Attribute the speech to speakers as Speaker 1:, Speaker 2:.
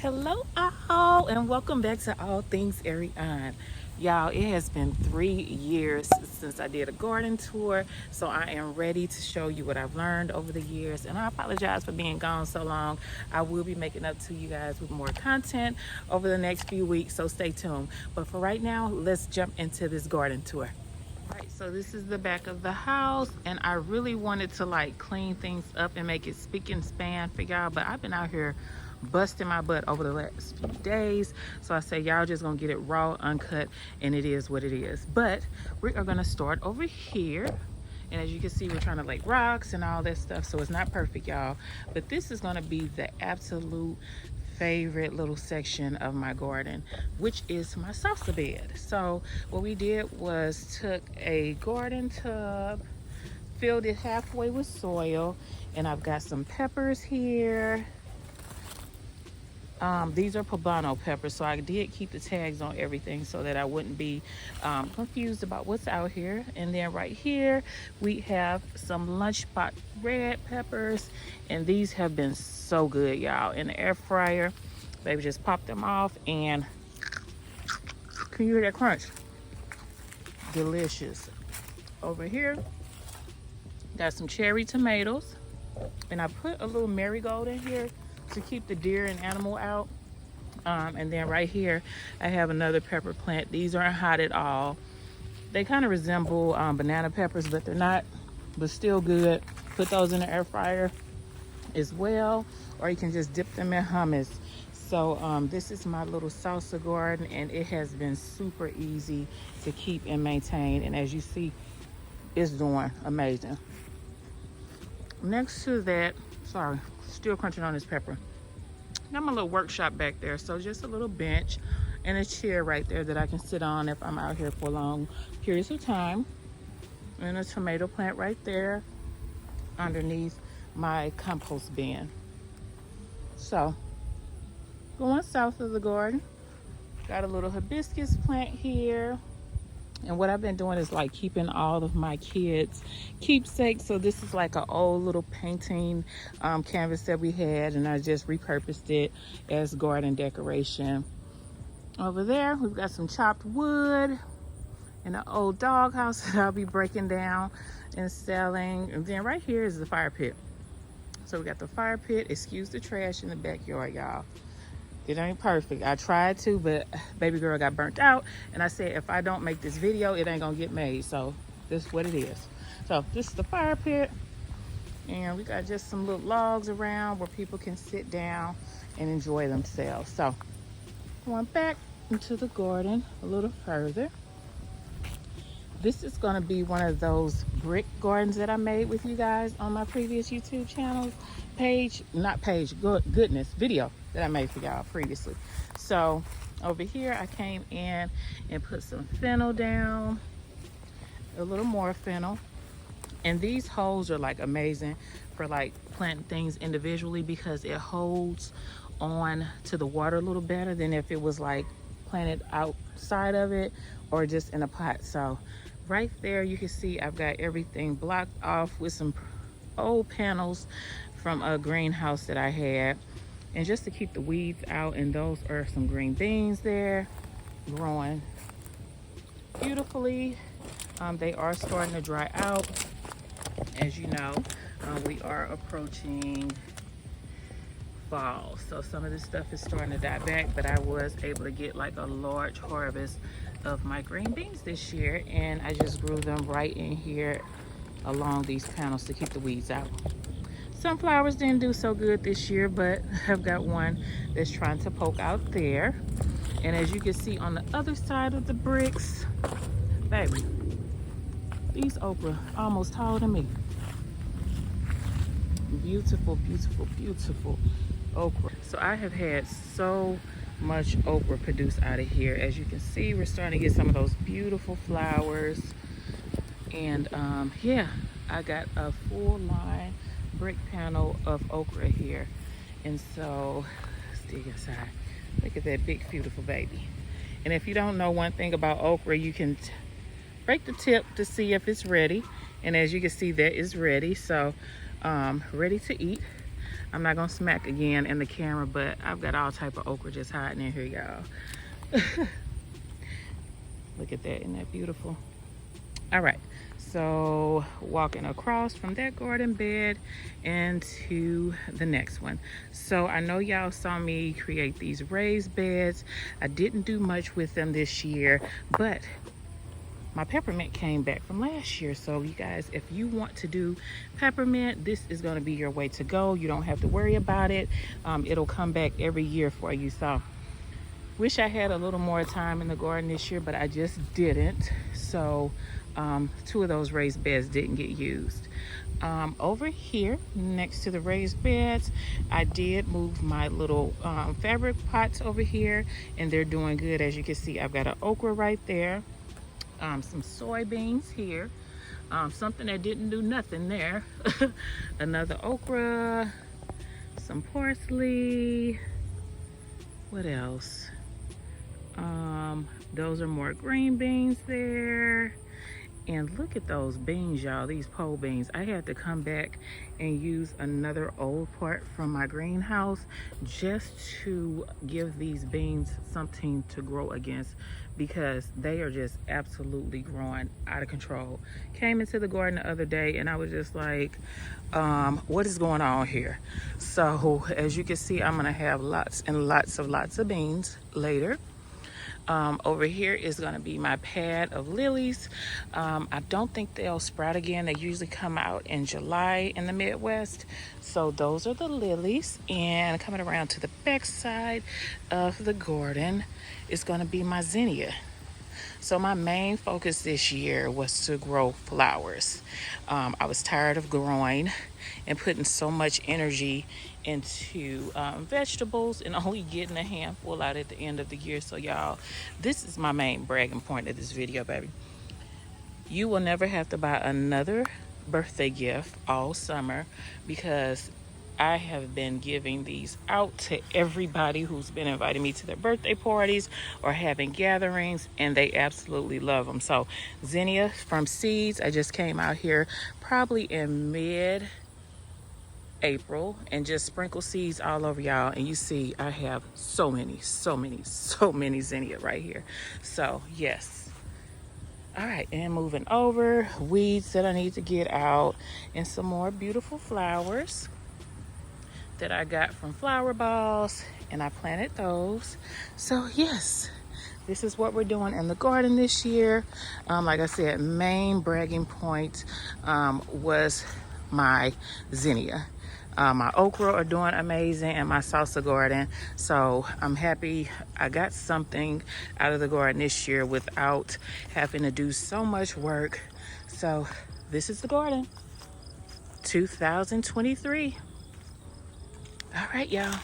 Speaker 1: Hello all and welcome back to All Things Ariane. Y'all, it has been 3 years since I did a garden tour, so I am ready to show you what I've learned over the years, and I apologize for being gone so long. I will be making up to you guys with more content over the next few weeks, so stay tuned. But for right now, let's jump into this garden tour. Right, so this is the back of the house, and I really wanted to like clean things up and make it spick and span for y'all, but I've been out here busting my butt over the last few days, so I say y'all just gonna get it raw, uncut, and it is what it is. But we are gonna start over here, and as you can see, we're trying to lay rocks and all that stuff, so it's not perfect, y'all, but this is gonna be the absolute favorite little section of my garden, which is my salsa bed. So what we did was took a garden tub, filled it halfway with soil, and I've got some peppers here. These are poblano peppers, so I did keep the tags on everything so that I wouldn't be confused about what's out here. And then right here we have some lunchbox red peppers, and these have been so good, y'all, in the air fryer. Baby just popped them off, and can you hear that crunch? Delicious. Over here got some cherry tomatoes, and I put a little marigold in here to keep the deer and animal out. And then right here I have another pepper plant. These aren't hot at all. They kind of resemble banana peppers, but they're not, but still good. Put those in the air fryer as well, or you can just dip them in hummus. So this is my little salsa garden, and it has been super easy to keep and maintain, and as you see, it's doing amazing. Next to that, sorry, still crunching on this pepper, got my little workshop back there, so just a little bench and a chair right there that I can sit on if I'm out here for long periods of time, and a tomato plant right there underneath my compost bin. So going south of the garden, got a little hibiscus plant here. And what I've been doing is like keeping all of my kids' keepsakes. So this is like an old little painting canvas that we had, and I just repurposed it as garden decoration. Over there, we've got some chopped wood and an old doghouse that I'll be breaking down and selling. And then right here is the fire pit. So we got the fire pit. Excuse the trash in the backyard, y'all. It ain't perfect. I tried to, but baby girl got burnt out, and I said if I don't make this video, it ain't gonna get made. So this is what it is. So this is the fire pit, and we got just some little logs around where people can sit down and enjoy themselves. So going back into the garden a little further, this is going to be one of those brick gardens that I made with you guys on my previous YouTube channel goodness, video that I made for y'all previously. So over here I came in and put some fennel down, a little more fennel, and these holes are like amazing for like planting things individually because it holds on to the water a little better than if it was like planted outside of it or just in a pot. So right there you can see I've got everything blocked off with some old panels from a greenhouse that I had, and just to keep the weeds out. And those are some green beans there growing beautifully. They are starting to dry out. As you know, we are approaching fall, so some of this stuff is starting to die back, but I was able to get like a large harvest of my green beans this year, and I just grew them right in here along these panels to keep the weeds out. Sunflowers didn't do so good this year, but I've got one that's trying to poke out there. And as you can see on the other side of the bricks, baby, these okra almost taller than me. Beautiful, beautiful, beautiful okra. So I have had so much okra produced out of here. As you can see, we're starting to get some of those beautiful flowers. And yeah, I got a full line brick panel of okra here. And so let's dig inside. Look at that big beautiful baby. And if you don't know one thing about okra, you can break the tip to see if it's ready. And as you can see, that is ready. So ready to eat. I'm not gonna smack again in the camera, but I've got all type of okra just hiding in here, y'all. Look at that, isn't that beautiful? All right, so walking across from that garden bed into the next one. So I know y'all saw me create these raised beds. I didn't do much with them this year, but my peppermint came back from last year. So you guys, if you want to do peppermint, this is going to be your way to go. You don't have to worry about it. It'll come back every year for you. So wish I had a little more time in the garden this year, but I just didn't. So 2 of those raised beds didn't get used. Over here next to the raised beds, I did move my little fabric pots over here, and they're doing good. As you can see, I've got an okra right there. Some soybeans here, something that didn't do nothing there. Another okra, some parsley. What else? Those are more green beans there. And look at those beans, y'all, these pole beans. I had to come back and use another old part from my greenhouse just to give these beans something to grow against, because they are just absolutely growing out of control. Came into the garden the other day and I was just like, what is going on here? So as you can see, I'm gonna have lots and lots of beans later. Over here is going to be my pad of lilies. I don't think they'll sprout again. They usually come out in July in the Midwest. So those are the lilies. And coming around to the back side of the garden is going to be my zinnia. So my main focus this year was to grow flowers. I was tired of growing and putting so much energy into vegetables and only getting a handful out at the end of the year. So y'all, this is my main bragging point of this video, baby. You will never have to buy another birthday gift all summer, because I have been giving these out to everybody who's been inviting me to their birthday parties or having gatherings, and they absolutely love them. So zinnia from seeds, I just came out here probably in mid-April and just sprinkle seeds all over, y'all, and you see I have so many zinnia right here. So yes. All right, and moving over, weeds that I need to get out, and some more beautiful flowers that I got from flower balls, and I planted those. So yes, this is what we're doing in the garden this year. Like I said, main bragging point was my zinnia. My okra are doing amazing, and my salsa garden. So I'm happy I got something out of the garden this year without having to do so much work. So this is the garden 2023. All right, y'all.